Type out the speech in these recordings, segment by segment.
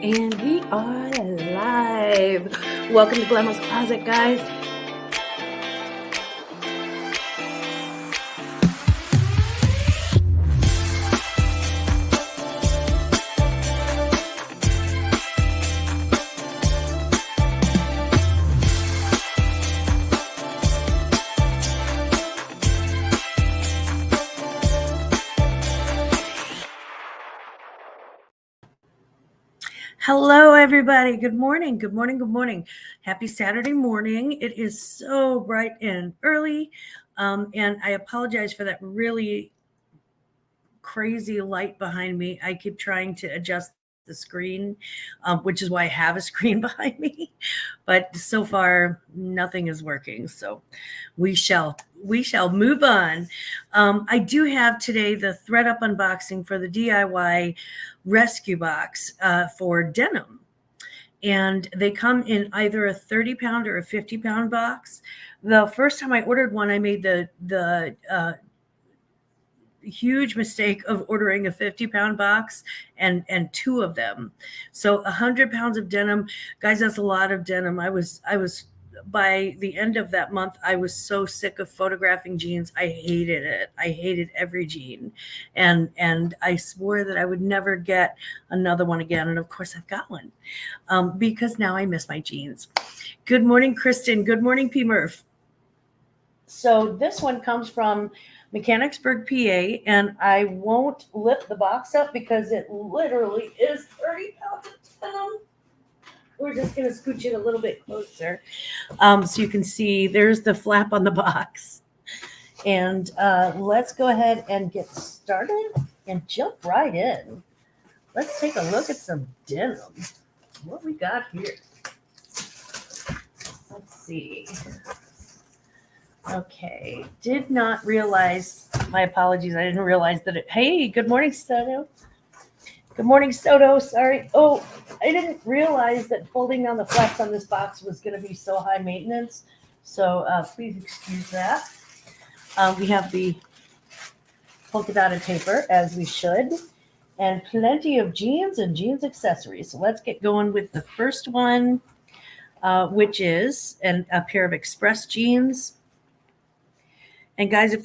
And we are live. Welcome to Glamma's Closet, guys. Hello, everybody. Good morning. Good morning. Good morning. Happy Saturday morning. It is so bright and early. And I apologize for that really crazy light behind me. I keep trying to adjust the screen, which is why I have a screen behind me. But so far, nothing is working. So we shall move on. I do have today the Thredup unboxing for the DIY rescue box for Denim. And they come in either a 30-pound or a 50-pound box. The first time I ordered one, I made the huge mistake of ordering a 50-pound box and two of them. So 100 pounds of denim, guys, that's a lot of denim. I was by the end of that month, I was so sick of photographing jeans. I hated it. I hated every jean. And I swore that I would never get another one again. And of course I've got one because now I miss my jeans. Good morning, Kristen. Good morning, P. Murph. So this one comes from Mechanicsburg, PA, and I won't lift the box up because it literally is 30 pounds of denim. We're just going to scooch it a little bit closer so you can see there's the flap on the box. And let's go ahead and get started and jump right in. Let's take a look at some denim. What we got here? Let's see. Okay, did not realize, my apologies, I didn't realize that hey, good morning, Soto. Good morning, Soto, sorry. Oh, I didn't realize that folding down the flaps on this box was going to be so high maintenance, so please excuse that. We have the polka dotted paper, as we should, and plenty of jeans and jeans accessories. So let's get going with the first one, which is a pair of express jeans. And guys, if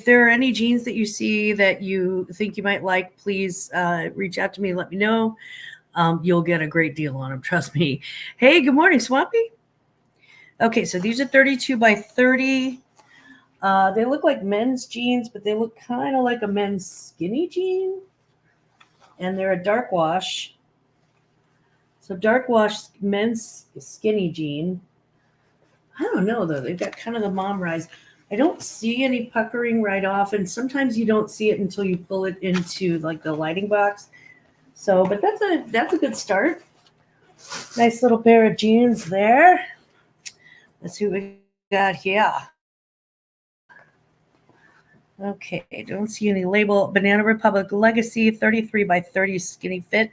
there are any jeans that you see that you think you might like, please reach out to me. Let me know. You'll get a great deal on them. Trust me. Hey, good morning, Swampy. Okay, so these are 32 by 30. They look like men's jeans, but they look kind of like a men's skinny jean. And they're a dark wash. So dark wash men's skinny jean. I don't know, though. They've got kind of the mom rise. I don't see any puckering right off, and sometimes you don't see it until you pull it into like the lighting box. So, but that's a good start. Nice little pair of jeans there. Let's see what we got here. Okay, don't see any label. Banana Republic Legacy 33 by 30 skinny fit.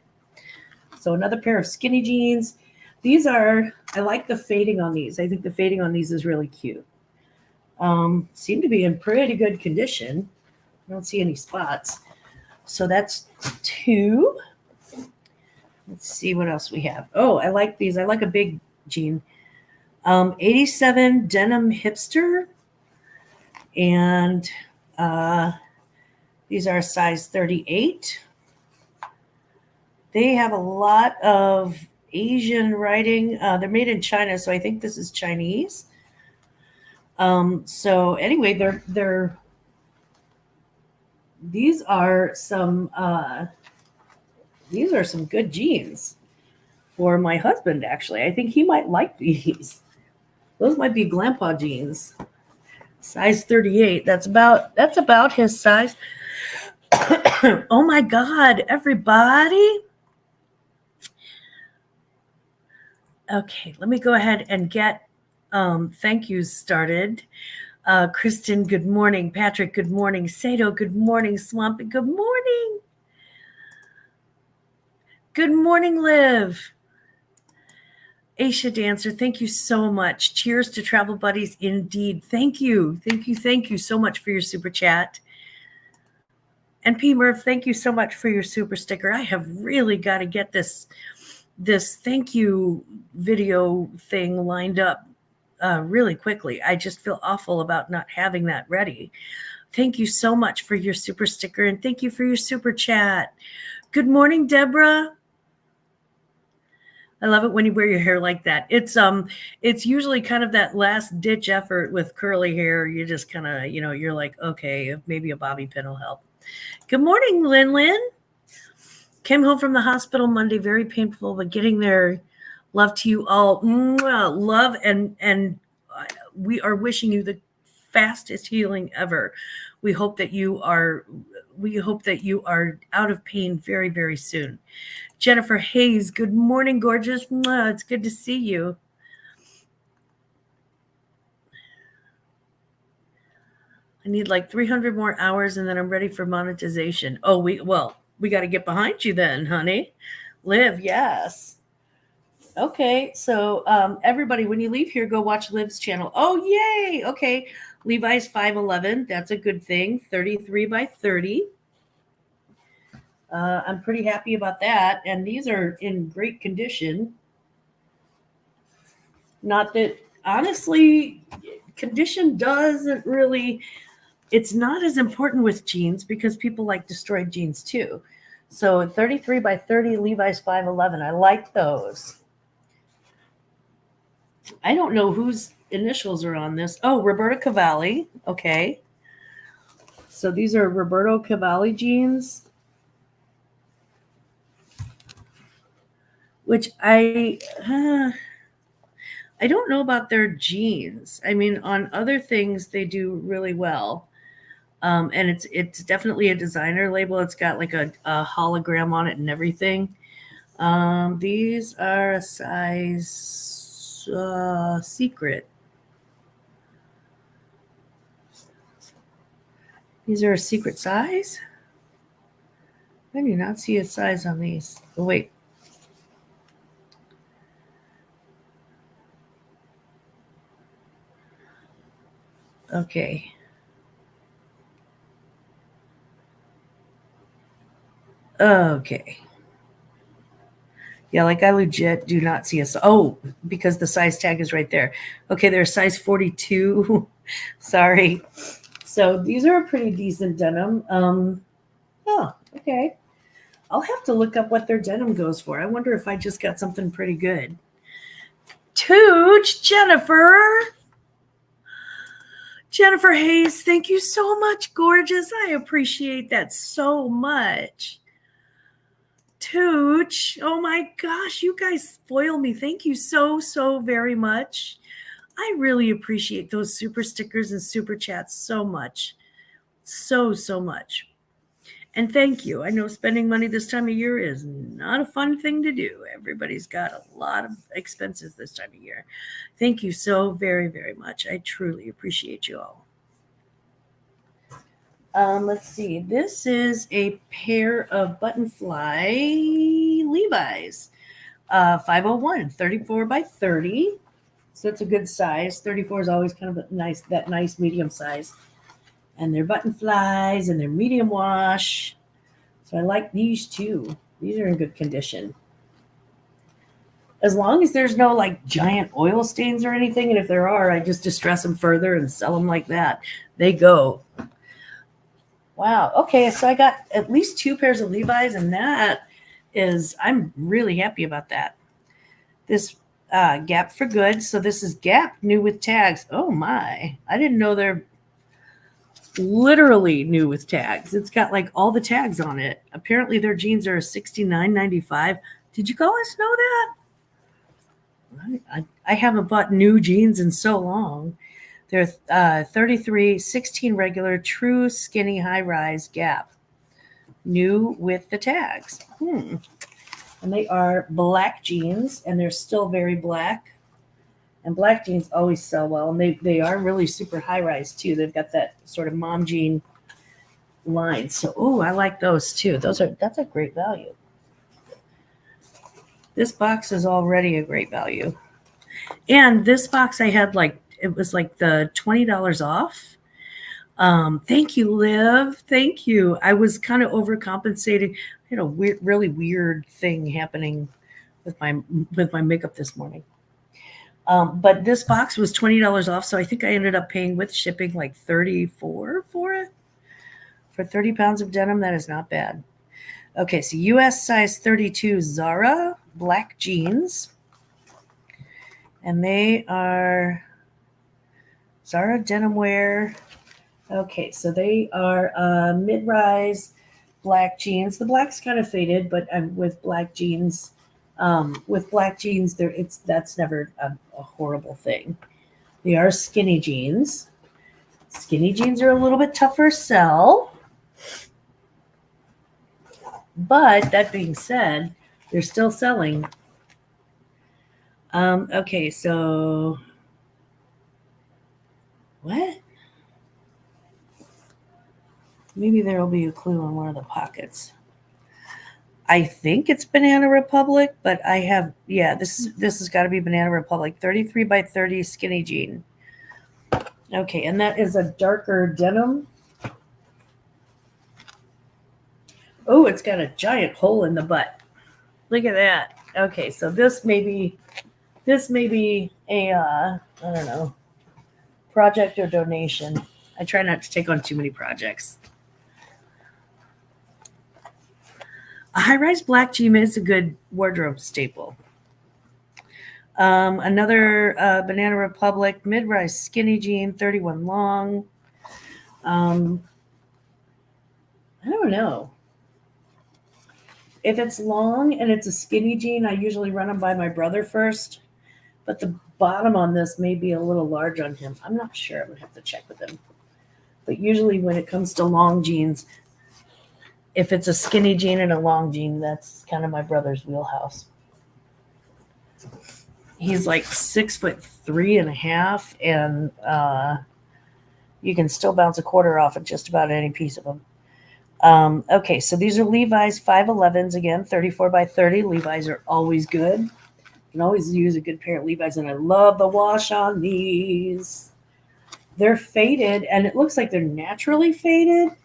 So another pair of skinny jeans. These are, I like the fading on these. I think the fading on these is really cute. Seem to be in pretty good condition. I don't see any spots. So that's two. Let's see what else we have. Oh, I like these. I like a big jean. 87 Denim Hipster. And these are size 38. They have a lot of Asian writing. They're made in China, so I think this is Chinese. So anyway, these are some good jeans for my husband, actually. I think he might like these. Those might be Glamma jeans. Size 38. That's about his size. Oh my God, everybody. Okay, let me go ahead and get thank yous started. Kristen, good morning. Patrick, good morning. Sato, good morning. Swampy, good morning. Good morning, Liv. Aisha Dancer, thank you so much. Cheers to Travel Buddies, indeed. Thank you. Thank you so much for your super chat. And P. Murph, thank you so much for your super sticker. I have really got to get this this thank you video thing lined up really quickly. I just feel awful about not having that ready. Thank you so much for your super sticker, and thank you for your super chat. Good morning, Deborah. I love it when you wear your hair like that. It's usually kind of that last ditch effort with curly hair. You just kind of, you're like, okay, maybe a bobby pin will help. Good morning, Lynn Lynn. Came home from the hospital Monday, very painful, but getting there. Love to you all. Love, and we are wishing you the fastest healing ever. We hope that you are out of pain very, very soon. Jennifer Hayes, good morning, gorgeous. It's good to see you. I need like 300 more hours and then I'm ready for monetization. Oh, we got to get behind you then, honey. Liv, yes. Okay, so everybody, when you leave here, go watch Liv's channel. Oh, yay! Okay, Levi's 5'11". That's a good thing. 33 by 30. I'm pretty happy about that. And these are in great condition. Not that, honestly, condition doesn't really, it's not as important with jeans because people like destroyed jeans too. So 33 by 30 Levi's 5'11". I like those. I don't know whose initials are on this. Oh, Roberto Cavalli. Okay. So these are Roberto Cavalli jeans, which I don't know about their jeans. I mean, on other things, they do really well. And it's definitely a designer label. It's got like a hologram on it and everything. These are a size secret. These are a secret size? I do not see a size on these. Oh, wait. Okay. Okay. Yeah, like I legit do not see a. Oh, because the size tag is right there. Okay, they're size 42. Sorry. So these are a pretty decent denim. Oh, okay. I'll have to look up what their denim goes for. I wonder if I just got something pretty good. Tooch, Jennifer. Jennifer Hayes, thank you so much, gorgeous. I appreciate that so much. Tooch, oh my gosh, you guys spoil me. Thank you so, so very much. I really appreciate those super stickers and super chats so much. So, so much. And thank you. I know spending money this time of year is not a fun thing to do. Everybody's got a lot of expenses this time of year. Thank you so very, very much. I truly appreciate you all. Let's see. This is a pair of button fly Levi's. 501, 34 by 30. So it's a good size. 34 is always kind of that nice medium size. And they're button flies and they're medium wash. So I like these too. These are in good condition. As long as there's no like giant oil stains or anything, and if there are, I just distress them further and sell them like that. They go. Wow. Okay, so I got at least 2 pairs of Levi's, and I'm really happy about that. This Gap for Good. So this is Gap new with tags. Oh my. I didn't know they're literally new with tags. It's got like all the tags on it. Apparently their jeans are $69.95. Did you guys know that? I haven't bought new jeans in so long. They're 33, 16 regular, true skinny high rise Gap. New with the tags. And they are black jeans, and they're still very black. And black jeans always sell well, and they are really super high rise too. They've got that sort of mom jean line. So, I like those too. That's a great value. This box is already a great value. And this box I had it was like the $20 off. Thank you, Liv. Thank you. I was kind of overcompensating. I had a really weird thing happening with my makeup this morning. But this box was $20 off, so I think I ended up paying with shipping like $34 for it. For 30 pounds of denim, that is not bad. Okay, so US size 32 Zara black jeans. And they are Zara denim wear. Okay, so they are mid-rise black jeans. The black's kind of faded, but with black jeans, that's never a horrible thing. They are skinny jeans. Skinny jeans are a little bit tougher sell. But that being said, they're still selling. Okay, so what? Maybe there will be a clue on one of the pockets. I think it's Banana Republic, but this has got to be Banana Republic. 33 by 30 skinny jean. Okay, and that is a darker denim. Oh, it's got a giant hole in the butt. Look at that. Okay, so this may be a I don't know, project or donation. I try not to take on too many projects. A high-rise black jean is a good wardrobe staple. Another Banana Republic mid-rise skinny jean, 31 long. I don't know. If it's long and it's a skinny jean, I usually run them by my brother first. But the bottom on this may be a little large on him. I'm not sure. I'm going to have to check with him. But usually when it comes to long jeans, if it's a skinny jean and a long jean, that's kind of my brother's wheelhouse. He's like 6'3.5", and you can still bounce a quarter off of just about any piece of them. Okay, so these are Levi's 511s again, 34 by 30. Levi's are always good. You can always use a good pair of Levi's, and I love the wash on these. They're faded, and it looks like they're naturally faded.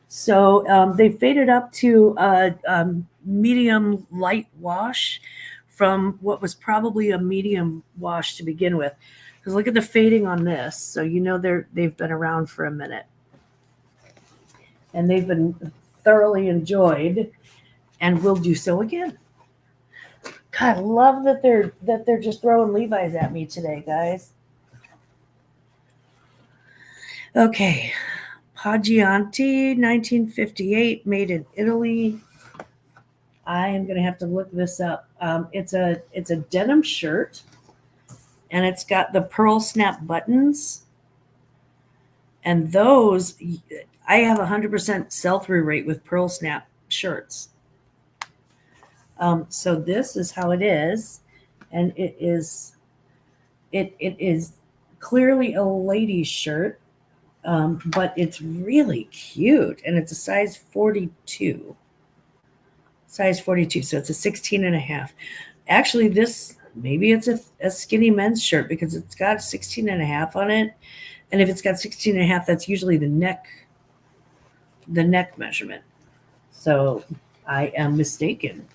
So they faded up to a medium light wash from what was probably a medium wash to begin with. Because look at the fading on this. So you know they've been around for a minute. And they've been thoroughly enjoyed and will do so again. God, I love that they're just throwing Levi's at me today, guys. Okay. Paggianti, 1958, made in Italy. I am going to have to look this up. It's a denim shirt, and it's got the pearl snap buttons. And those, I have 100% sell-through rate with pearl snap shirts. So this is how it is, and it is clearly a lady's shirt, but it's really cute, and it's a size 42. Size 42, so it's a 16.5. Actually, maybe it's a skinny men's shirt because it's got 16.5 on it. And if it's got 16.5, that's usually the neck measurement. So I am mistaken.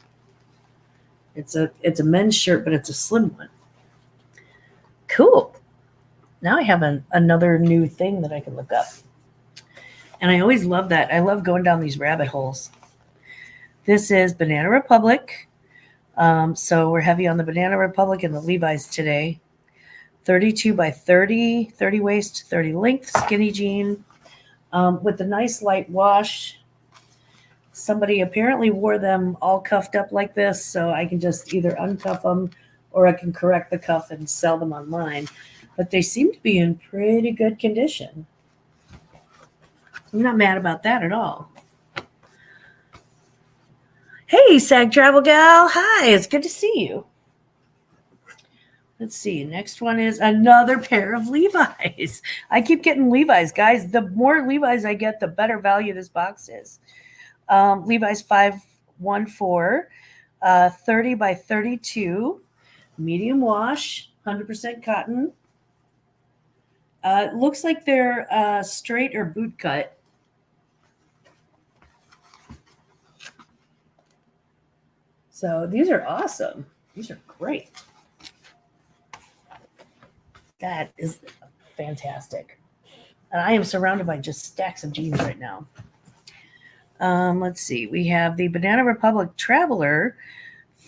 It's a men's shirt, but it's a slim one. Cool. Now I have another new thing that I can look up. And I always love that. I love going down these rabbit holes. This is Banana Republic. So we're heavy on the Banana Republic and the Levi's today. 32 by 30, 30 waist, 30 length, skinny jean, with a nice light wash. Somebody apparently wore them all cuffed up like this, so I can just either uncuff them or I can correct the cuff and sell them online. But they seem to be in pretty good condition. I'm not mad about that at all. Hey, Sag Travel Gal. Hi, it's good to see you. Let's see. Next one is another pair of Levi's. I keep getting Levi's, guys. The more Levi's I get, the better value this box is. Levi's 514, 30 by 32, medium wash, 100% cotton. It looks like they're straight or boot cut. So these are awesome. These are great. That is fantastic. And I am surrounded by just stacks of jeans right now. Let's see. We have the Banana Republic Traveler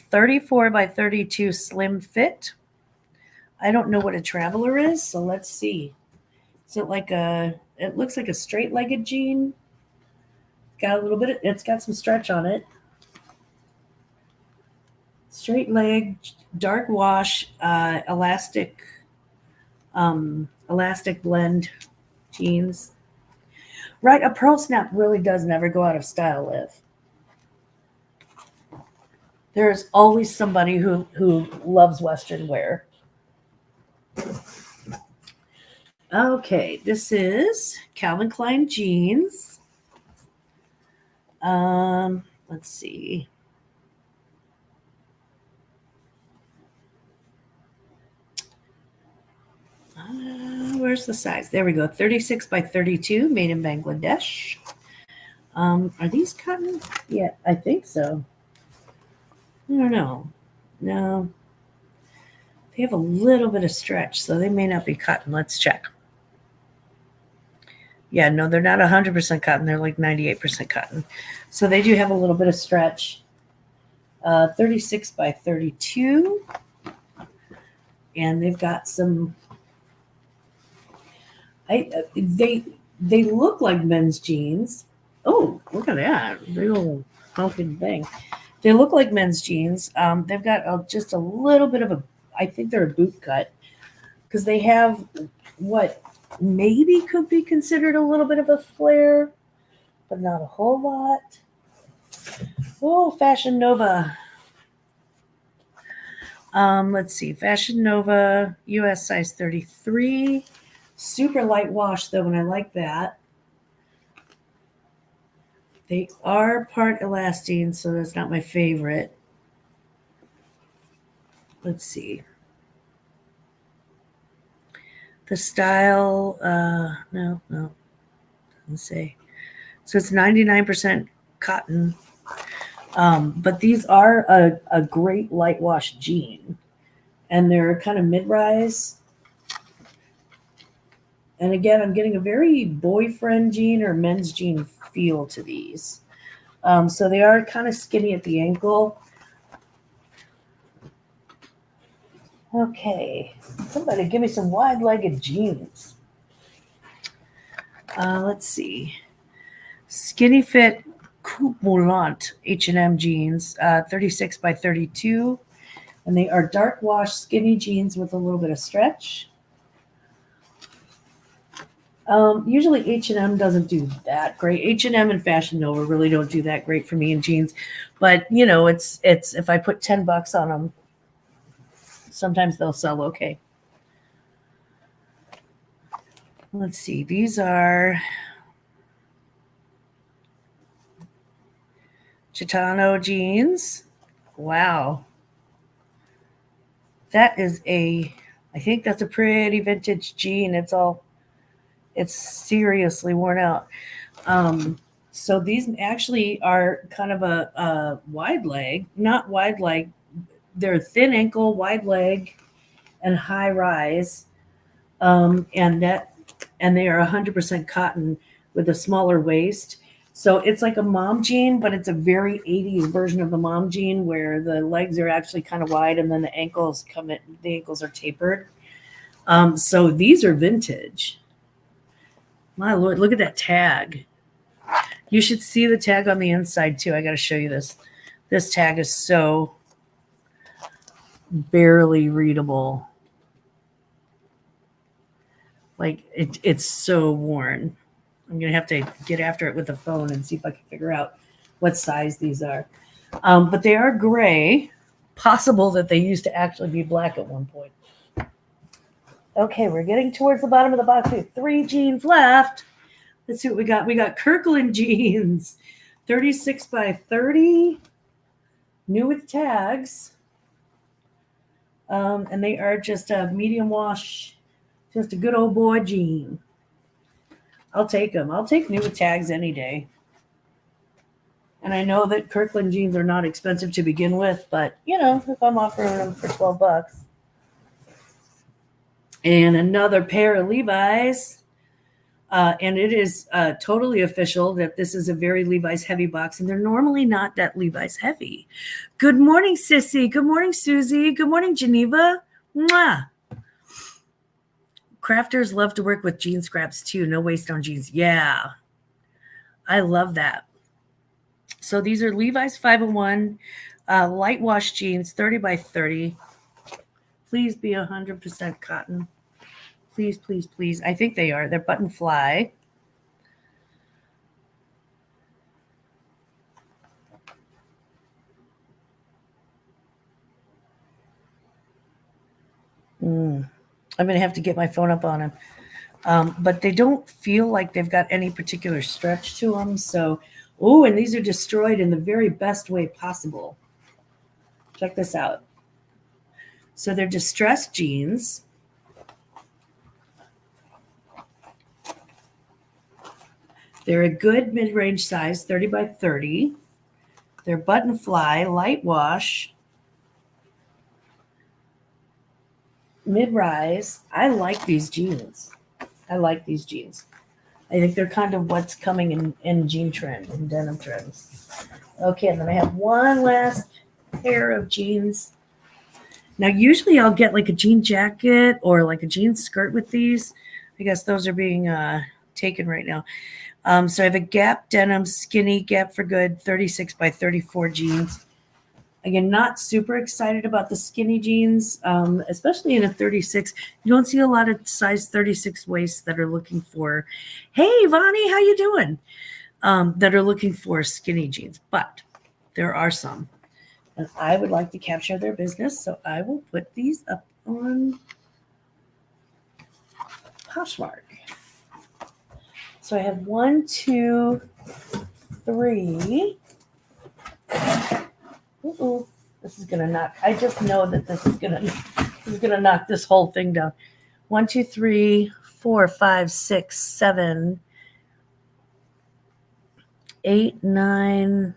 34 by 32 slim fit. I don't know what a Traveler is, so let's see. Is it like it looks like a straight-legged jean. Got a little bit, it's got some stretch on it. Straight leg, dark wash, elastic blend jeans. Right, a pearl snap really does never go out of style, Liv. There's always somebody who loves Western wear. Okay, this is Calvin Klein jeans. Let's see. Where's the size? There we go. 36 by 32, made in Bangladesh. Are these cotton? Yeah, I think so. I don't know. No. They have a little bit of stretch, so they may not be cotton. Let's check. Yeah, no, they're not 100% cotton. They're like 98% cotton. So they do have a little bit of stretch. 36 by 32. And they've got some... They look like men's jeans. Oh, look at that. Big old honking thing. They look like men's jeans. They've got just a little bit of a... I think they're a boot cut. Because they have what maybe could be considered a little bit of a flare, but not a whole lot. Oh, Fashion Nova. Let's see. Fashion Nova, US size 33. Super light wash, though, and I like that. They are part elastane, so that's not my favorite. Let's see. The style, no, doesn't say. So it's 99% cotton. But these are a great light wash jean. And they're kind of mid-rise. And again, I'm getting a very boyfriend jean or men's jean feel to these. So they are kind of skinny at the ankle. Okay, somebody give me some wide-legged jeans. Let's see. Skinny fit coupe moulante H&M jeans, 36 by 32. And they are dark wash skinny jeans with a little bit of stretch. Usually H&M doesn't do that great. H&M and Fashion Nova really don't do that great for me in jeans. But, you know, it's if I put $10 on them, sometimes they'll sell okay. Let's see. These are Chitano jeans. Wow. That is I think that's a pretty vintage jean. It's seriously worn out. So these actually are kind of a wide leg, not wide leg. They're thin ankle, wide leg, and high rise. And they are 100% cotton with a smaller waist. So it's like a mom jean, but it's a very 80s version of the mom jean where the legs are actually kind of wide and then the ankles are tapered. So these are vintage. My Lord, look at that tag. You should see the tag on the inside too. I got to show you this. This tag is so barely readable. Like it's so worn. I'm going to have to get after it with the phone and see if I can figure out what size these are. But they are gray. Possible that they used to actually be black at one point. Okay, we're getting towards the bottom of the box. We have 3 jeans left. Let's see what we got. We got Kirkland jeans, 36 by 30, new with tags. And they are just a medium wash, just a good old boy jean. I'll take them. I'll take new with tags any day. And I know that Kirkland jeans are not expensive to begin with, but if I'm offering them for $12. And another pair of Levi's. And it is totally official that this is a very Levi's heavy box, and they're normally not that Levi's heavy. Good morning, Sissy. Good morning, Susie. Good morning, Geneva. Mwah. Crafters love to work with jean scraps too. No waste on jeans. Yeah, I love that. So these are Levi's 501 light wash jeans, 30 by 30. Please be 100% cotton. Please, please, please. I think they are. They're button fly. I'm going to have to get my phone up on them. But they don't feel like they've got any particular stretch to them. So, and these are destroyed in the very best way possible. Check this out. So they're distressed jeans. They're a good mid-range size, 30 by 30. They're button fly, light wash, mid-rise. I like these jeans. I think they're kind of what's coming in jean trend, in denim trends. Okay, and then I have one last pair of jeans. Now, usually I'll get like a jean jacket or like a jean skirt with these. I guess those are being taken right now. So I have a Gap denim skinny Gap for Good 36 by 34 jeans. Again, not super excited about the skinny jeans, especially in a 36. You don't see a lot of size 36 waists that are looking for, hey, Vonnie, how you doing? That are looking for skinny jeans. But there are some. And I would like to capture their business, so I will put these up on Poshmark. So I have 1, 2, 3. This is gonna knock. I just know that this is gonna knock this whole thing down. 1, 2, 3, 4, 5, 6, 7, 8, 9,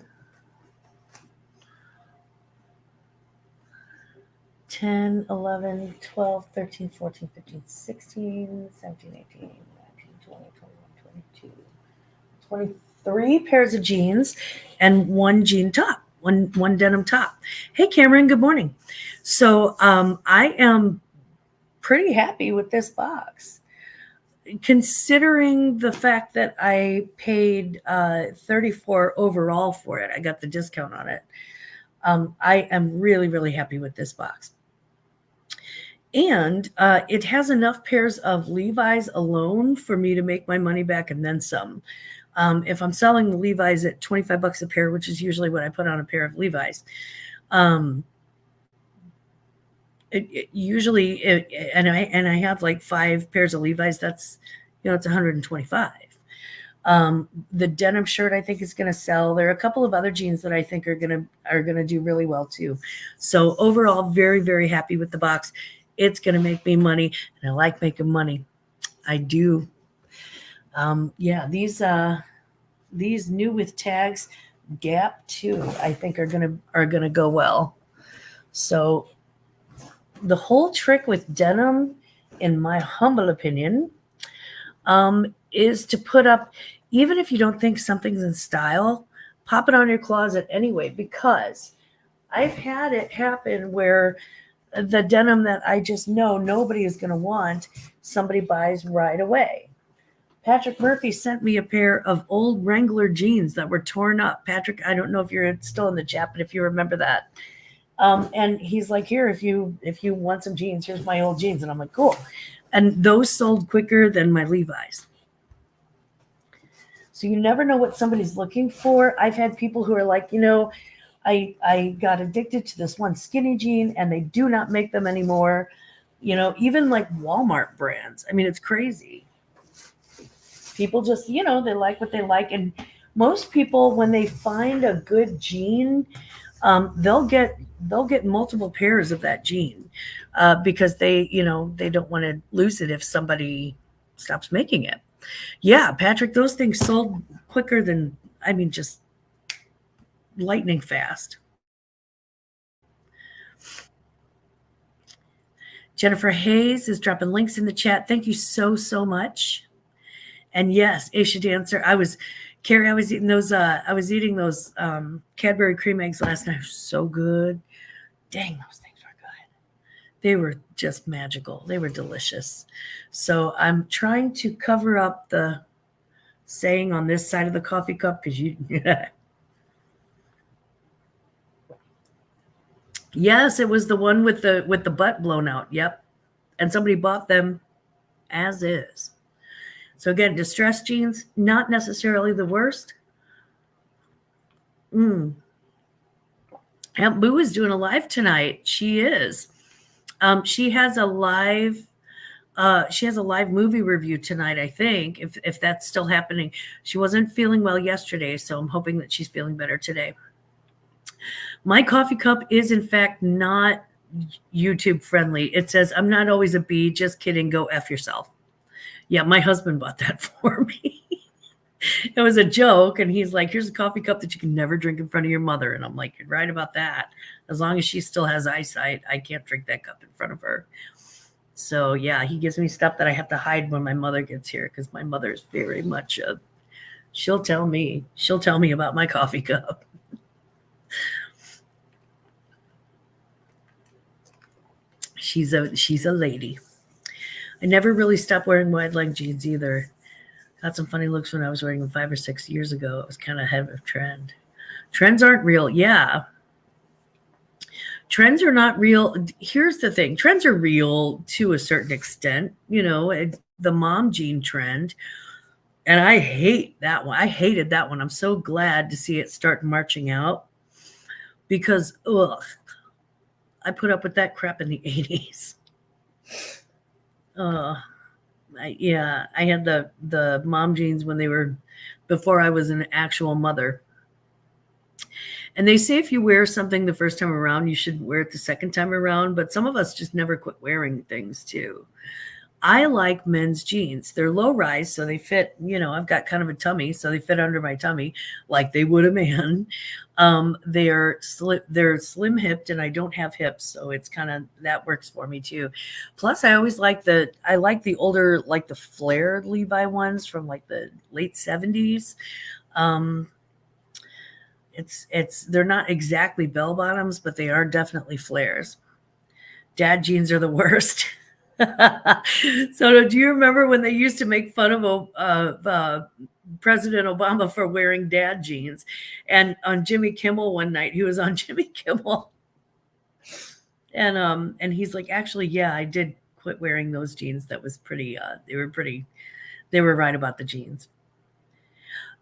10, 11, 12, 13, 14, 15, 16, 17, 18, 19, 20, 21, 22, 23 pairs of jeans and one jean top, one denim top. Hey, Cameron, good morning. So I am pretty happy with this box, considering the fact that I paid $34 overall for it. I got the discount on it. I am really, really happy with this box. And it has enough pairs of Levi's alone for me to make my money back and then some. If I'm selling the Levi's at $25 a pair, which is usually what I put on a pair of Levi's, and I have like 5 pairs of Levi's. That's it's $125. The denim shirt I think is going to sell. There are a couple of other jeans that I think are going to do really well too. So overall, very, very happy with the box. It's going to make me money, and I like making money. I do. These new with tags, Gap too, I think are gonna go well. So the whole trick with denim, in my humble opinion, is to put up, even if you don't think something's in style, pop it on your closet anyway, because I've had it happen where the denim that I just know nobody is going to want, somebody buys right away. Patrick Murphy sent me a pair of old Wrangler jeans that were torn up. Patrick, I don't know if you're still in the chat, but if you remember that. And he's like, here, if you want some jeans, here's my old jeans. And I'm like, cool. And those sold quicker than my Levi's. So you never know what somebody's looking for. I've had people who are like, I got addicted to this one skinny jean and they do not make them anymore. Even like Walmart brands. I mean, it's crazy. People just, they like what they like. And most people, when they find a good jean, they'll get multiple pairs of that jean because they don't want to lose it if somebody stops making it. Yeah, Patrick, those things sold quicker than, just lightning fast. Jennifer Hayes is dropping links in the chat. Thank you so, so much. And yes, Aisha Dancer. Carrie, I was eating those Cadbury cream eggs last night. So good. Dang, those things were good. They were just magical. They were delicious. So I'm trying to cover up the saying on this side of the coffee cup because you Yes, it was the one with the butt blown out. Yep. And somebody bought them as is. So again, distressed jeans, not necessarily the worst. Aunt Boo is doing a live tonight. She is. She has a live movie review tonight, I think, if that's still happening. She wasn't feeling well yesterday, so I'm hoping that she's feeling better today. My coffee cup is, in fact, not YouTube friendly. It says, "I'm not always a bee. Just kidding. Go F yourself." Yeah, my husband bought that for me. It was a joke, and he's like, "Here's a coffee cup that you can never drink in front of your mother." And I'm like, "You're right about that. As long as she still has eyesight, I can't drink that cup in front of her." So yeah, he gives me stuff that I have to hide when my mother gets here because my mother is very much she'll tell me about my coffee cup. She's a lady. I never really stopped wearing wide leg jeans either. Got some funny looks when I was wearing them 5 or 6 years ago. It was kind of ahead of trend. Trends aren't real. Yeah. Trends are not real. Here's the thing. Trends are real to a certain extent. The mom jean trend. And I hate that one. I hated that one. I'm so glad to see it start marching out because, I put up with that crap in the 80s. I had the mom jeans when they were before I was an actual mother. And they say if you wear something the first time around, you should wear it the second time around. But some of us just never quit wearing things too. I like men's jeans. They're low rise, so they fit, I've got kind of a tummy, so they fit under my tummy like they would a man. They're slim hipped and I don't have hips, so it's kind of, that works for me too. Plus I always like the older, like the flared Levi ones from like the late 70s. They're not exactly bell bottoms, but they are definitely flares. Dad jeans are the worst. So do you remember when they used to make fun of President Obama for wearing dad jeans? And on Jimmy Kimmel one night, he was on Jimmy Kimmel. And he's like, actually, yeah, I did quit wearing those jeans. That was pretty, they were right about the jeans.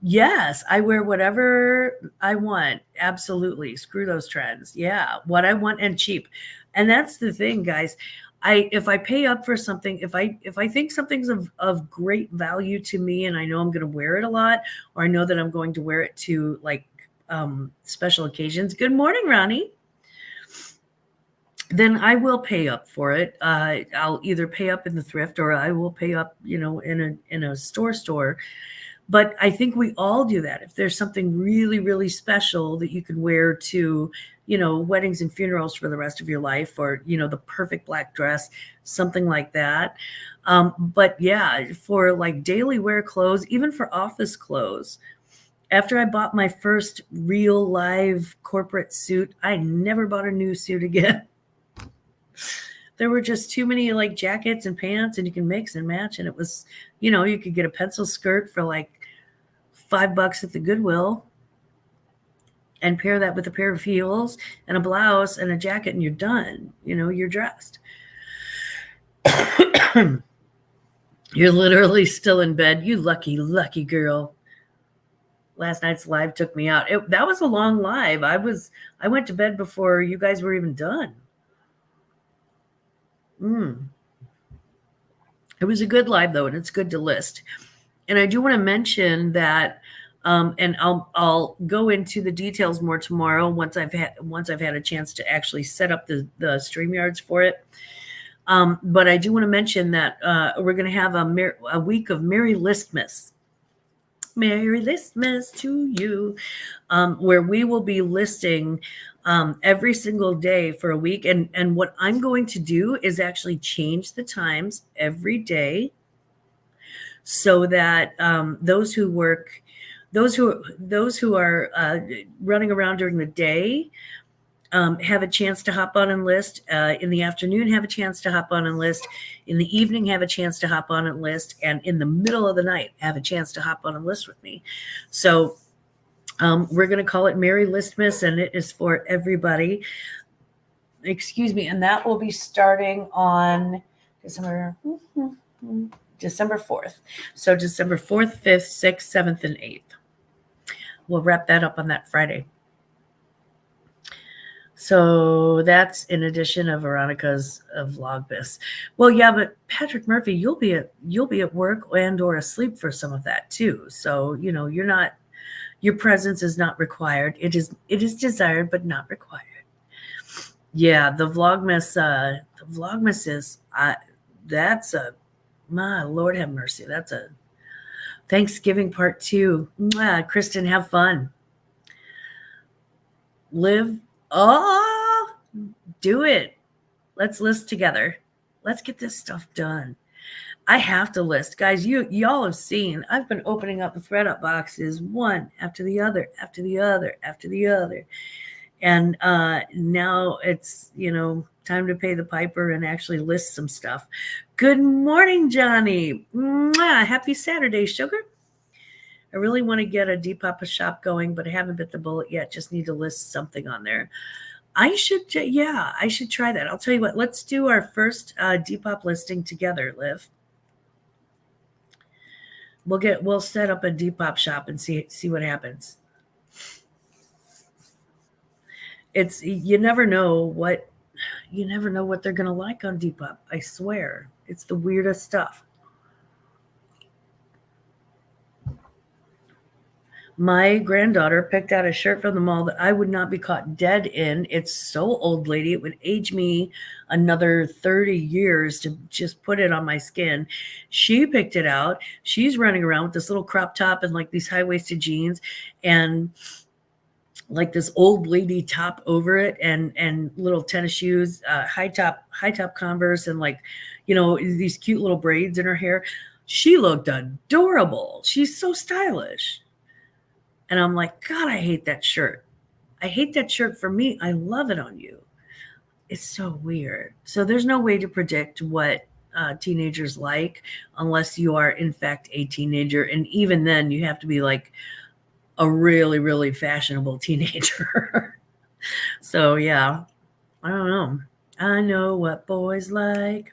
Yes, I wear whatever I want. Absolutely. Screw those trends. Yeah, what I want and cheap. And that's the thing, guys. If I pay up for something, if I think something's of great value to me and I know I'm going to wear it a lot, or I know that I'm going to wear it to like special occasions. Good morning, Ronnie. Then I will pay up for it. I'll either pay up in the thrift or I will pay up, in a store. But I think we all do that. If there's something really, really special that you can wear to, weddings and funerals for the rest of your life, or, the perfect black dress, something like that. But yeah, for like daily wear clothes, even for office clothes, after I bought my first real live corporate suit, I never bought a new suit again. There were just too many like jackets and pants, and you can mix and match. And it was, you could get a pencil skirt for like $5 at the Goodwill and pair that with a pair of heels and a blouse and a jacket, and you're done. You're dressed. You're literally still in bed. You lucky, lucky girl. Last night's live took me out. That was a long live. I went to bed before you guys were even done. It was a good live though, and it's good to list. And I do want to mention that, and I'll go into the details more tomorrow once I've had a chance to actually set up the StreamYards for it. But I do want to mention that we're going to have a week of Merry Listmas. Merry Listmas to you, where we will be listing every single day for a week. And what I'm going to do is actually change the times every day so that those who work, those who are running around during the day have a chance to hop on and list. In the afternoon, have a chance to hop on and list. In the evening, have a chance to hop on and list. And in the middle of the night, have a chance to hop on and list with me. So we're going to call it Merry Listmas, and it is for everybody. Excuse me. And that will be starting on December 4th. So December 4th, 5th, 6th, 7th, and 8th. We'll wrap that up on that Friday. So that's in addition of Veronica's Vlogmas. Well, yeah, but Patrick Murphy, you'll be at work and or asleep for some of that too. So, your presence is not required. It is desired, but not required. Yeah, the Vlogmas is, that's a, my Lord have mercy. That's a Thanksgiving part 2. Kristen, have fun. Live. Oh, do it. Let's list together. Let's get this stuff done. I have to list. Guys, y'all have seen, I've been opening up the Thredup boxes one after the other, after the other, after the other. And now it's, time to pay the piper and actually list some stuff. Good morning, Johnny. Mwah. Happy Saturday, sugar. I really want to get a Depop shop going, but I haven't bit the bullet yet. Just need to list something on there. I should try that. I'll tell you what, let's do our first Depop listing together, Liv. We'll set up a Depop shop and see what happens. It's, you never know what they're going to like on Depop. I swear. It's the weirdest stuff. My granddaughter picked out a shirt from the mall that I would not be caught dead in. It's so old, lady. It would age me another 30 years to just put it on my skin. She picked it out. She's running around with this little crop top and like these high-waisted jeans and like this old lady top over it and little tennis shoes, high top Converse, and like, these cute little braids in her hair. She looked adorable. She's so stylish. And I'm like, God, I hate that shirt. I hate that shirt for me. I love it on you. It's so weird. So there's no way to predict what teenagers like unless you are, in fact, a teenager. And even then, you have to be like a really, really fashionable teenager. So, yeah, I don't know. I know what boys like.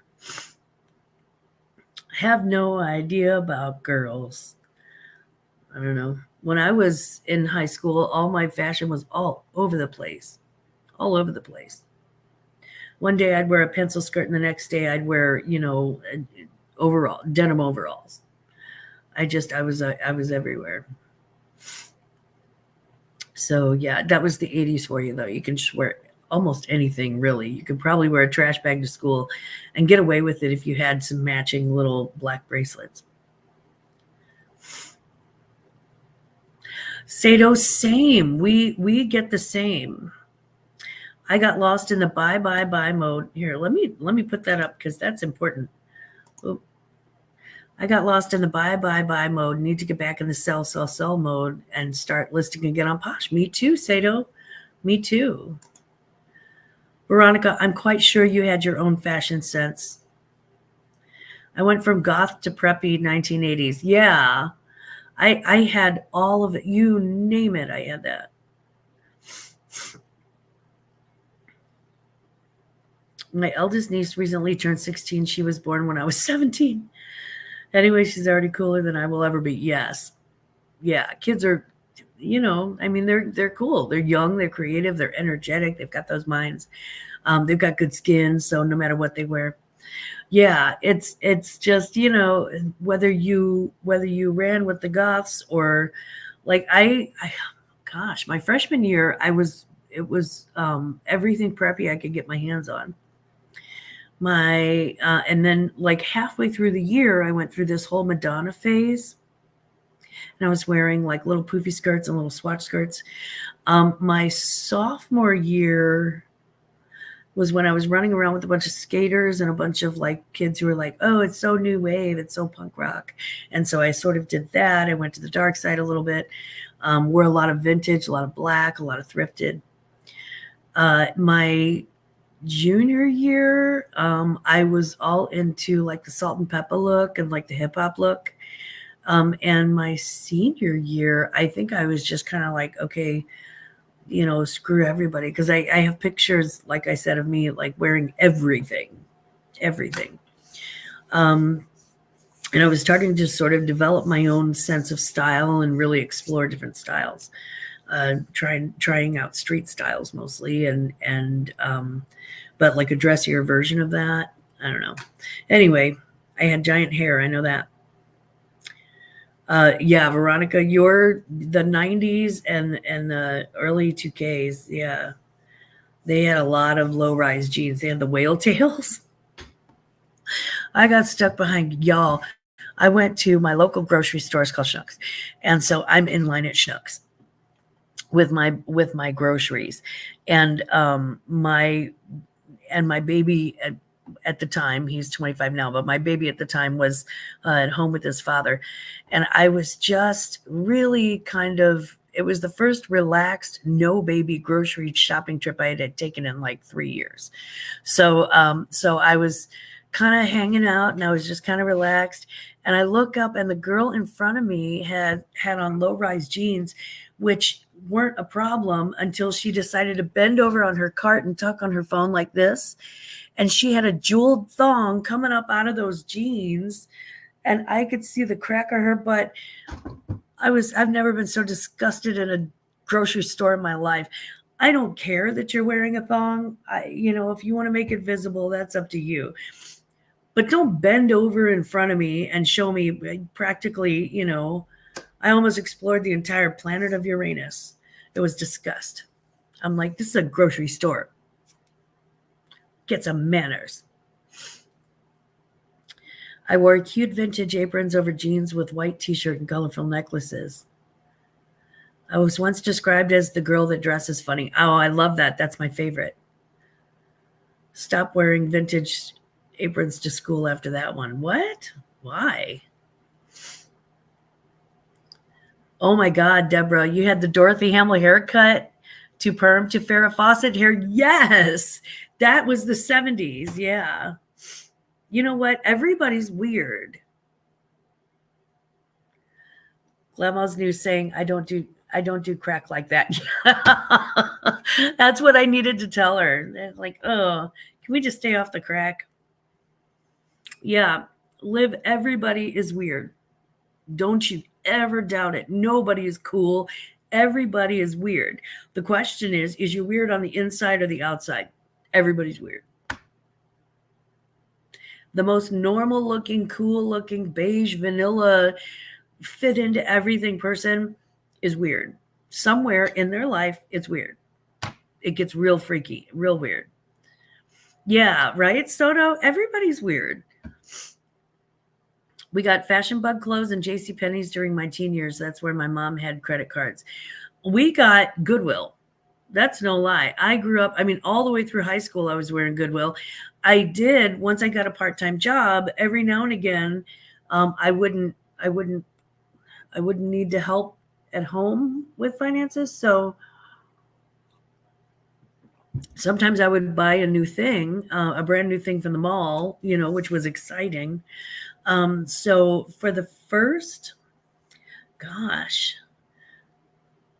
Have no idea about girls. I don't know. When I was in high school, all my fashion was all over the place. All over the place. One day I'd wear a pencil skirt and the next day I'd wear, denim overalls. I was everywhere. So yeah, that was the 80s for you though. You can just wear almost anything really. You could probably wear a trash bag to school and get away with it if you had some matching little black bracelets. Sato, same. We get the same. I got lost in the buy mode. Here, let me put that up because that's important. Oop. I got lost in the buy mode. Need to get back in the sell mode and start listing again on Posh. Me too, Sato. Me too. Veronica, I'm quite sure you had your own fashion sense. I went from goth to preppy 1980s. Yeah. I had all of it. You name it, I had that. My eldest niece recently turned 16. She was born when I was 17. Anyway, she's already cooler than I will ever be. Yes. Yeah, kids are, they're cool. They're young, they're creative, they're energetic. They've got those minds. They've got good skin, so no matter what they wear. Yeah, it's just, whether you ran with the goths or like gosh, my freshman year, it was everything preppy I could get my hands on. And then like halfway through the year, I went through this whole Madonna phase. and I was wearing like little poofy skirts and little swatch skirts. My sophomore year was when I was running around with a bunch of skaters and a bunch of like kids who were like, oh, it's so new wave, it's so punk rock. And so I sort of did that. I went to the dark side a little bit, wore a lot of vintage, a lot of black, a lot of thrifted. My junior year, I was all into like the salt and pepper look and like the hip hop look. And my senior year, I think I was just kind of like, okay, screw everybody. Cause I have pictures, like I said, of me like wearing everything. And I was starting to sort of develop my own sense of style and really explore different styles, trying out street styles mostly. But like a dressier version of that. I don't know. Anyway, I had giant hair. I know that. Yeah, Veronica, you're the 90s and the early 2Ks. Yeah. They had a lot of low-rise jeans. They had the whale tails. I got stuck behind y'all. I went to my local grocery store. It's called Schnucks. And so I'm in line at Schnucks with my groceries. And my baby at the time, he's 25 now, but my baby at the time was at home with his father. And I was just really it was the first relaxed, no baby grocery shopping trip I had taken in like 3 years. So I was kind of hanging out and I was just kind of relaxed. And I look up and the girl in front of me had on low-rise jeans, which weren't a problem until she decided to bend over on her cart and tuck on her phone like this. And she had a jeweled thong coming up out of those jeans. And I could see the crack of her butt. I've never been so disgusted in a grocery store in my life. I don't care that you're wearing a thong. If you want to make it visible, that's up to you. But don't bend over in front of me and show me practically, I almost explored the entire planet of Uranus. It was disgust. I'm like, this is a grocery store. Get some manners. I wore cute vintage aprons over jeans with white t-shirt and colorful necklaces. I was once described as the girl that dresses funny. Oh, I love that. That's my favorite. Stop wearing vintage aprons to school after that one. What? Why? Oh my God, Deborah, you had the Dorothy Hamill haircut to perm to Farrah Fawcett hair. Yes, that was the 70s. Yeah. You know what? Everybody's weird. Glammaz News saying, I don't do crack like that. That's what I needed to tell her. Like, oh, can we just stay off the crack? Yeah. Liv, everybody is weird. Don't you ever doubt it. Nobody is cool. Everybody is weird. The question is you weird on the inside or the outside? Everybody's weird. The most normal looking, cool looking, beige, vanilla, fit into everything person is weird. Somewhere in their life, it's weird. It gets real freaky, real weird. Yeah, right, Soto? Everybody's weird. We got Fashion Bug clothes and JCPenney's during my teen years. That's where my mom had credit cards. We got Goodwill. That's no lie. I grew up, all the way through high school, I was wearing Goodwill. I did, once I got a part-time job, every now and again, I wouldn't need to help at home with finances. So sometimes I would buy a new thing, a brand new thing from the mall, which was exciting. So for the first,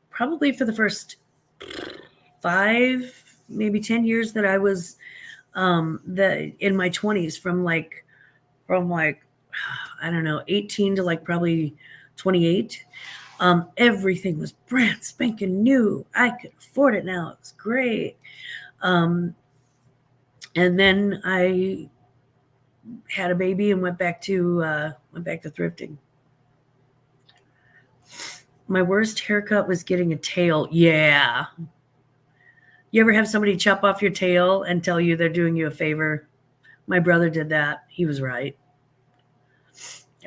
probably for the first 5, maybe 10 years that I was in my 20s, from I don't know, 18 to like probably 28. Everything was brand spanking new. I could afford it now. It was great. And then I had a baby and went back to thrifting. My worst haircut was getting a tail. Yeah. You ever have somebody chop off your tail and tell you they're doing you a favor? My brother did that. He was right.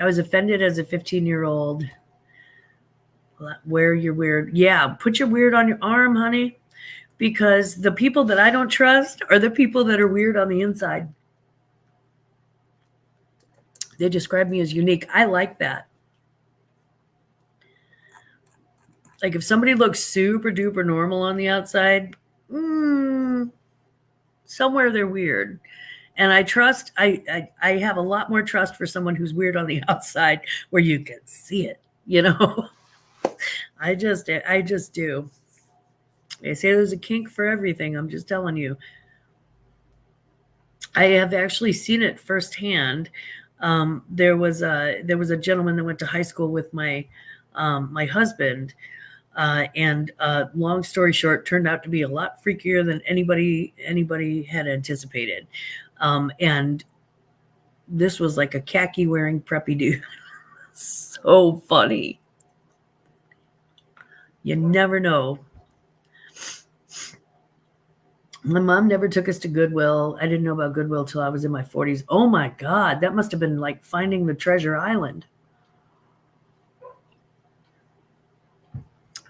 I was offended as a 15-year-old Wear your weird. Yeah, put your weird on your arm, honey, because the people that I don't trust are the people that are weird on the inside. They describe me as unique. I like that. Like if somebody looks super duper normal on the outside, somewhere they're weird. And I have a lot more trust for someone who's weird on the outside where you can see it, you know. I just do. They say there's a kink for everything. I'm just telling you. I have actually seen it firsthand. There was a gentleman that went to high school with my husband, and long story short, turned out to be a lot freakier than anybody had anticipated. And this was like a khaki wearing preppy dude. So funny. You never know. My mom never took us to Goodwill. I didn't know about Goodwill till I was in my 40s. Oh my God, that must have been like finding the treasure island.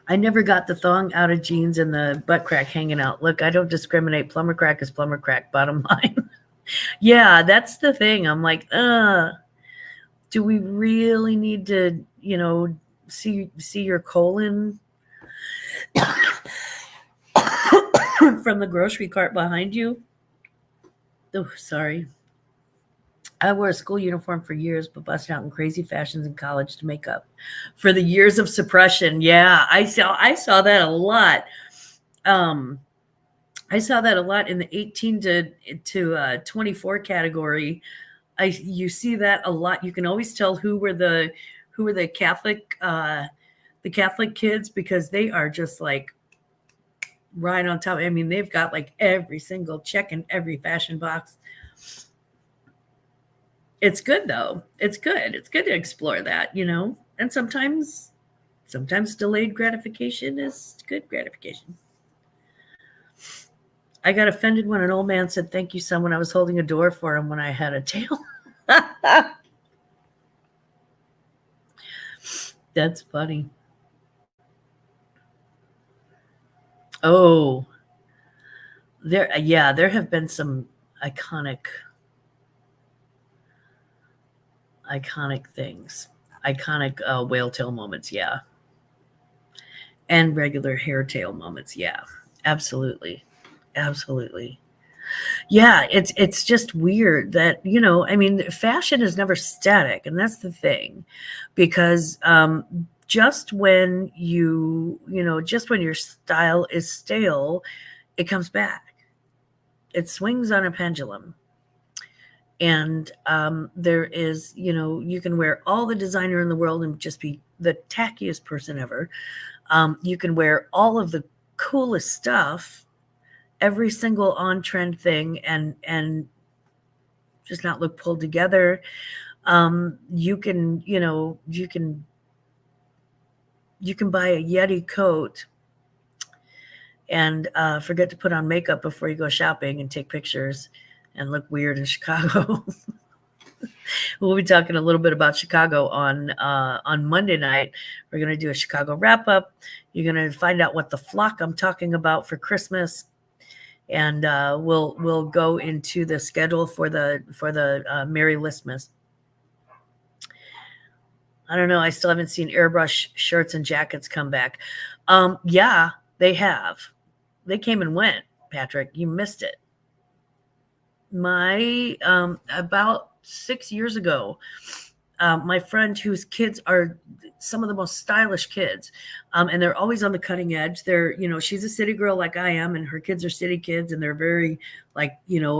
I never got the thong out of jeans and the butt crack hanging out. Look, I don't discriminate. Plumber crack is plumber crack, bottom line. Yeah, that's the thing. I'm like, do we really need to, see your colon from the grocery cart behind you? Oh, sorry. I wore a school uniform for years, but busted out in crazy fashions in college to make up for the years of suppression. Yeah, I saw that a lot. I saw that a lot in the 18 to 24 category. You see that a lot. You can always tell who were the Catholic kids, because they are just like right on top. I mean, they've got like every single check in every fashion box. It's good though. It's good. It's good to explore that, and sometimes delayed gratification is good gratification. I got offended when an old man said, "Thank you, son," when I was holding a door for him when I had a tail. That's funny. Oh, there have been some iconic things. Iconic whale tail moments, yeah. And regular hair tail moments, yeah. Absolutely. Absolutely. Yeah, it's just weird that, I mean, fashion is never static, and that's the thing. Because just when just when your style is stale, it comes back. It swings on a pendulum. And there is, you can wear all the designer in the world and just be the tackiest person ever. You can wear all of the coolest stuff, every single on-trend thing, and just not look pulled together. You can buy a Yeti coat and forget to put on makeup before you go shopping and take pictures and look weird in Chicago. We'll be talking a little bit about Chicago on Monday night. We're going to do a Chicago wrap up. You're going to find out what the flock I'm talking about for Christmas, and we'll go into the schedule for the Merry Listmas. I don't know. I still haven't seen airbrush shirts and jackets come back. Yeah, they have. They came and went, Patrick. You missed it. My about 6 years ago, my friend whose kids are some of the most stylish kids, and they're always on the cutting edge. They're, she's a city girl like I am, and her kids are city kids, and they're very like,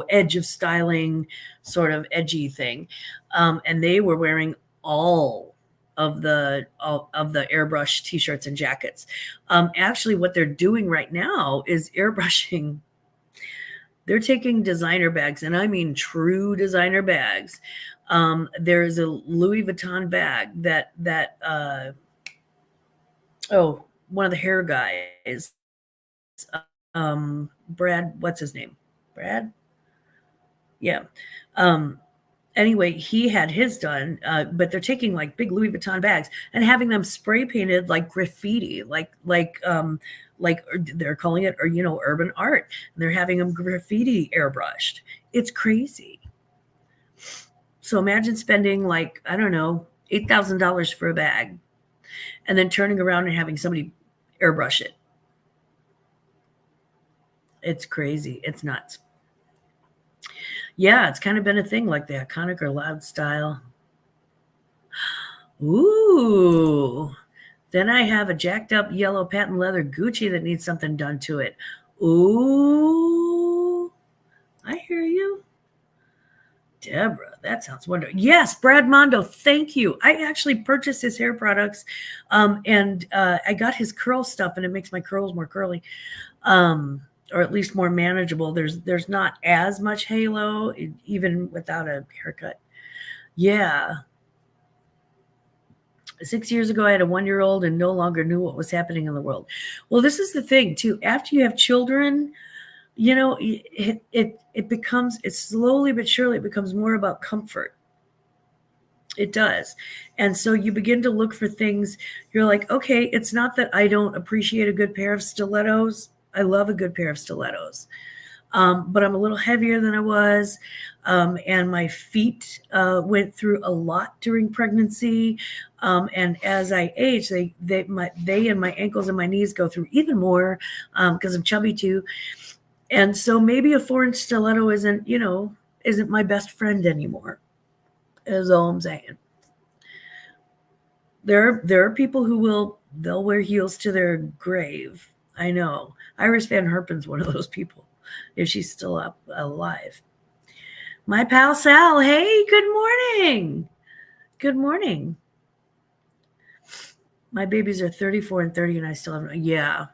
edge of styling, sort of edgy thing. And they were wearing all of the airbrush t-shirts and jackets. Actually, what they're doing right now is airbrushing. They're taking designer bags, and I mean true designer bags. There's a Louis Vuitton bag that one of the hair guys, Brad, what's his name? Brad? Yeah. Anyway, he had his done, but they're taking like big Louis Vuitton bags and having them spray painted like graffiti, like they're calling it, or urban art. And they're having them graffiti airbrushed. It's crazy. So imagine spending like, I don't know, $8,000 for a bag, and then turning around and having somebody airbrush it. It's crazy. It's nuts. Yeah, it's kind of been a thing, like the iconic or loud style. Ooh. Then I have a jacked up yellow patent leather Gucci that needs something done to it. Ooh. I hear you. Deborah, that sounds wonderful. Yes, Brad Mondo, thank you. I actually purchased his hair products, and I got his curl stuff, and it makes my curls more curly, or at least more manageable. There's not as much halo, even without a haircut. Yeah. 6 years ago, I had a 1-year-old and no longer knew what was happening in the world. Well, this is the thing, too. After you have children, it becomes, it's slowly but surely, it becomes more about comfort. It does. And so you begin to look for things. You're like, okay, it's not that I don't appreciate a good pair of stilettos. I love a good pair of stilettos. But I'm a little heavier than I was. And my feet went through a lot during pregnancy. And as I age, they and my ankles and my knees go through even more because I'm chubby too. And so maybe a 4-inch stiletto isn't my best friend anymore, is all I'm saying. There are people who they'll wear heels to their grave. I know. Iris Van Herpen's one of those people, if she's still alive. My pal Sal, hey, good morning. Good morning. My babies are 34 and 30, and I still have, yeah.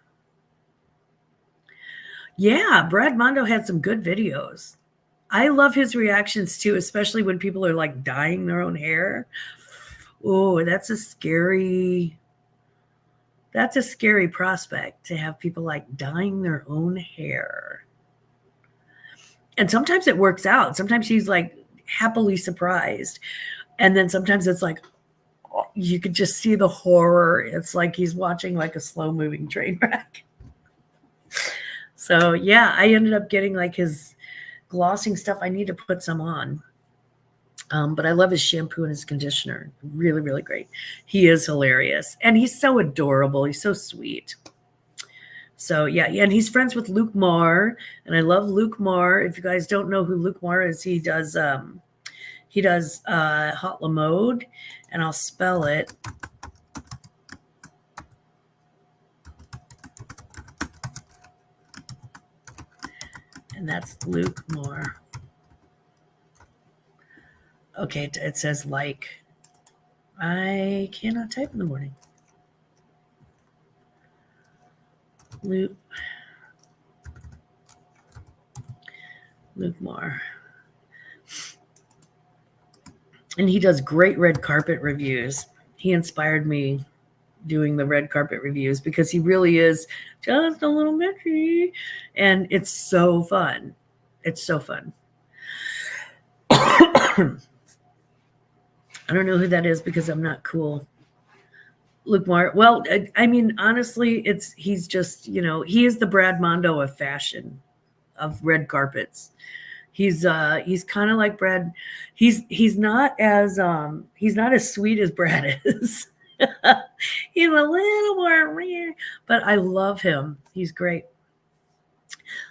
Yeah, Brad Mondo had some good videos. I love his reactions too, especially when people are like dyeing their own hair. Oh, that's a scary prospect, to have people like dyeing their own hair. And sometimes it works out. Sometimes he's like happily surprised. And then sometimes it's like, you could just see the horror. It's like he's watching like a slow moving train wreck. So yeah, I ended up getting like his glossing stuff. I need to put some on. But I love his shampoo and his conditioner. Really, really great. He is hilarious. And he's so adorable. He's so sweet. So yeah, and he's friends with Luke Marr. And I love Luke Marr. If you guys don't know who Luke Marr is, he does Hot La Mode, and I'll spell it. And that's Luke Marr. Okay, it says like. I cannot type in the morning. Luke Marr. And he does great red carpet reviews. He inspired me doing the red carpet reviews because he really is just a little bitchy. And it's so fun. It's so fun. I don't know who that is because I'm not cool. Luke Marr. Well, I mean, honestly, he's just, he is the Brad Mondo of fashion, of red carpets. He's kind of like Brad. He's not as sweet as Brad is. He's a little more rare, but I love him. He's great.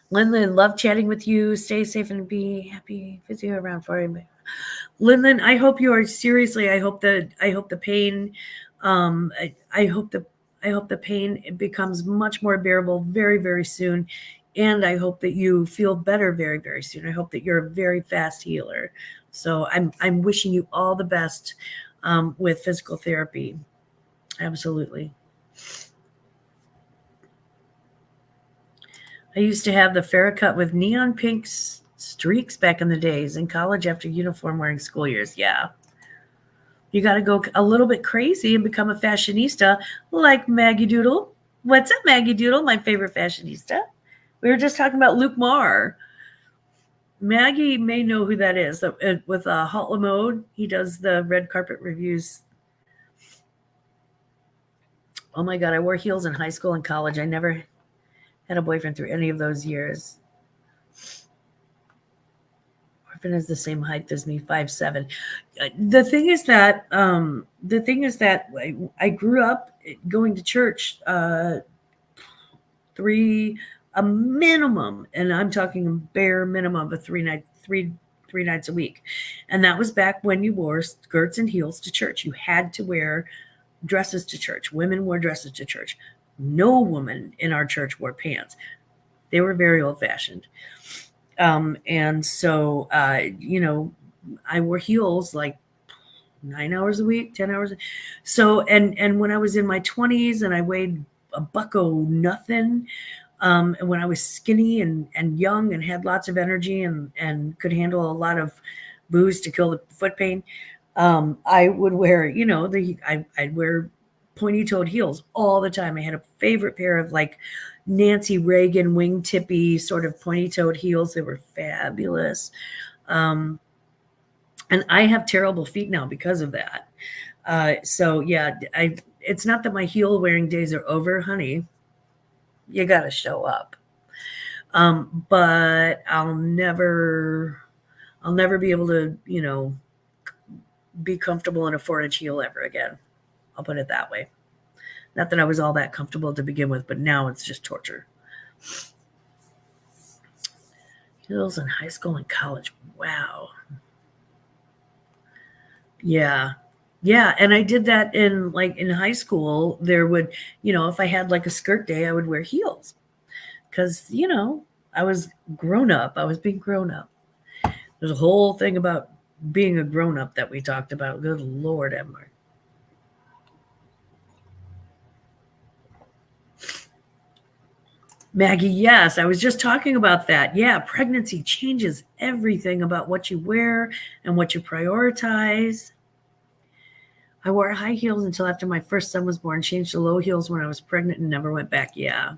Lynn, love chatting with you. Stay safe and be happy. Visit you around for you. Lynn, I hope you are seriously. I hope the pain. I hope the pain becomes much more bearable very, very soon. And I hope that you feel better very, very soon. I hope that you're a very fast healer. So I'm wishing you all the best with physical therapy. Absolutely. I used to have the Farrah cut with neon pink streaks back in the days in college after uniform wearing school years. Yeah. You got to go a little bit crazy and become a fashionista like Maggie Doodle. What's up, Maggie Doodle? My favorite fashionista. We were just talking about Luke Marr. Maggie may know who that is. With Hot Lamode, he does the red carpet reviews. Oh my God, I wore heels in high school and college. I never had a boyfriend through any of those years. Orphan is the same height as me, 5'7". The thing is that I grew up going to church a minimum, and I'm talking a bare minimum of three nights a week. And that was back when you wore skirts and heels to church. You had to wear dresses to church. Women wore dresses to church. No woman in our church wore pants. They were very old-fashioned. And so, I wore heels like 9 hours a week, 10 hours. So, and when I was in my 20s and I weighed a bucko nothing, and when I was skinny and young and had lots of energy and could handle a lot of booze to kill the foot pain, I would wear, I'd wear pointy-toed heels all the time. I had a favorite pair of like Nancy Reagan wingtippy sort of pointy-toed heels. They were fabulous. And I have terrible feet now because of that. So yeah, it's not that my heel wearing days are over, honey. You got to show up. But I'll never be able to, be comfortable in a 4-inch heel ever again. I'll put it that way. Not that I was all that comfortable to begin with, but now it's just torture. Heels in high school and college. Wow. Yeah. Yeah. And I did that in high school. There would, if I had like a skirt day, I would wear heels because, I was grown up. I was being grown up. There's a whole thing about being a grown up that we talked about. Good Lord, Emma. Maggie, yes, I was just talking about that. Yeah, pregnancy changes everything about what you wear and what you prioritize. I wore high heels until after my first son was born, changed to low heels when I was pregnant and never went back. Yeah.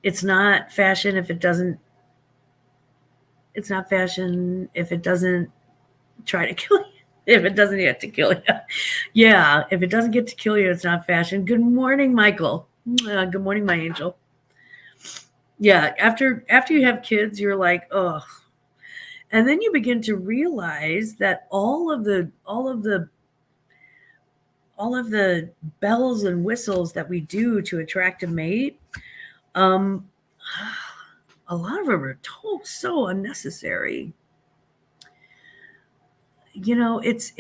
It's not fashion if it doesn't try to kill you. If it doesn't get to kill you. Yeah, if it doesn't get to kill you, it's not fashion. Good morning, Michael. Good morning, my angel. Yeah, after you have kids, you're like, ugh. And then you begin to realize that all of the bells and whistles that we do to attract a mate, a lot of them are so unnecessary. It's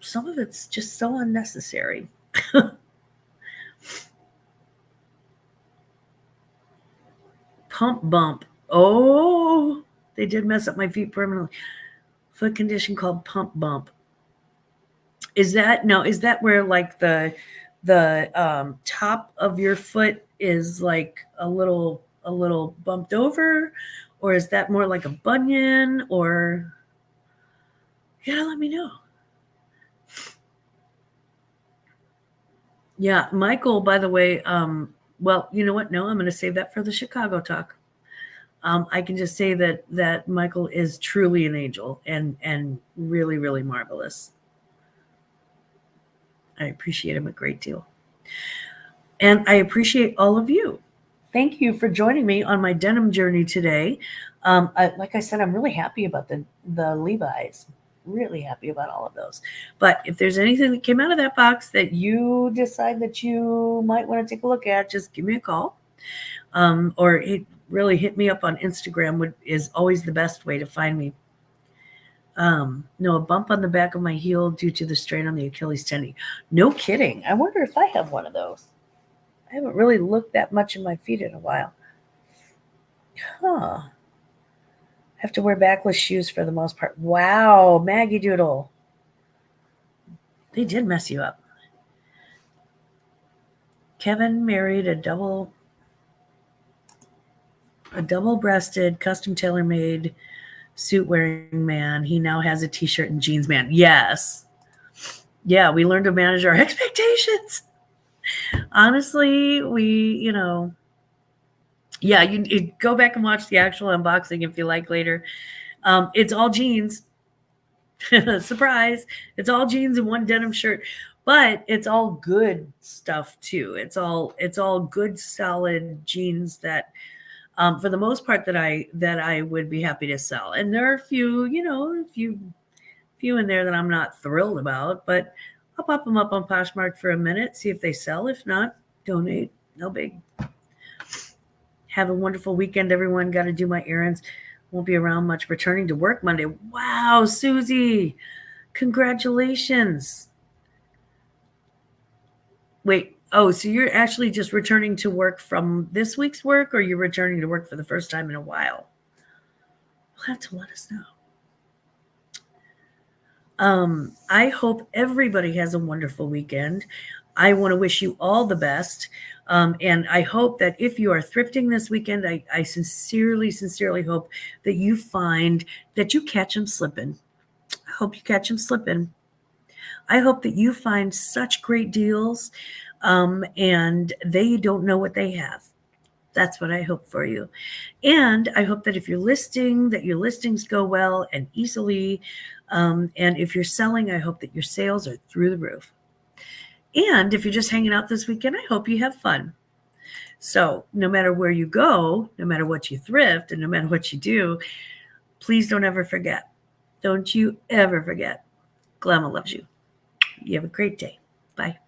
some of it's just so unnecessary. Pump bump. Oh, they did mess up my feet permanently. Foot condition called pump bump. Is that where like the top of your foot is like a little bumped over, or is that more like a bunion? Or you gotta let me know. Yeah, Michael, by the way, well, you know what? No, I'm going to save that for the Chicago talk. I can just say that Michael is truly an angel and really, really marvelous. I appreciate him a great deal. And I appreciate all of you. Thank you for joining me on my denim journey today. Like I said, I'm really happy about the Levi's. Really happy about all of those. But if there's anything that came out of that box that you decide that you might want to take a look at, just give me a call. Or really hit me up on Instagram is always the best way to find me. No, a bump on the back of my heel due to the strain on the Achilles tendon. No kidding. I wonder if I have one of those. I haven't really looked that much in my feet in a while. Huh. I have to wear backless shoes for the most part. Wow, Maggie Doodle. They did mess you up. Kevin married a double-breasted, custom tailor-made suit-wearing man. He now has a t-shirt and jeans man. Yes. Yeah, we learned to manage our expectations. Honestly, you go back and watch the actual unboxing if you like later. It's all jeans. Surprise. It's all jeans and one denim shirt, but it's all good stuff too. It's all good solid jeans that for the most part that I would be happy to sell. And there are a few, a few in there that I'm not thrilled about, but I'll pop them up on Poshmark for a minute, see if they sell. If not, donate. No big. Have a wonderful weekend, everyone. Got to do my errands. Won't be around much. Returning to work Monday. Wow, Susie. Congratulations. Wait, oh, so you're actually just returning to work from this week's work, or you're returning to work for the first time in a while? You'll have to let us know. I hope everybody has a wonderful weekend. I want to wish you all the best. And I hope that if you are thrifting this weekend, I sincerely, sincerely hope that you find that you catch them slipping. I hope you catch them slipping. I hope that you find such great deals and they don't know what they have. That's what I hope for you. And I hope that if you're listing, that your listings go well and easily. And if you're selling, I hope that your sales are through the roof. And if you're just hanging out this weekend, I hope you have fun. So no matter where you go, no matter what you thrift, and no matter what you do, please don't ever forget. Don't you ever forget. Glamma loves you. You have a great day. Bye.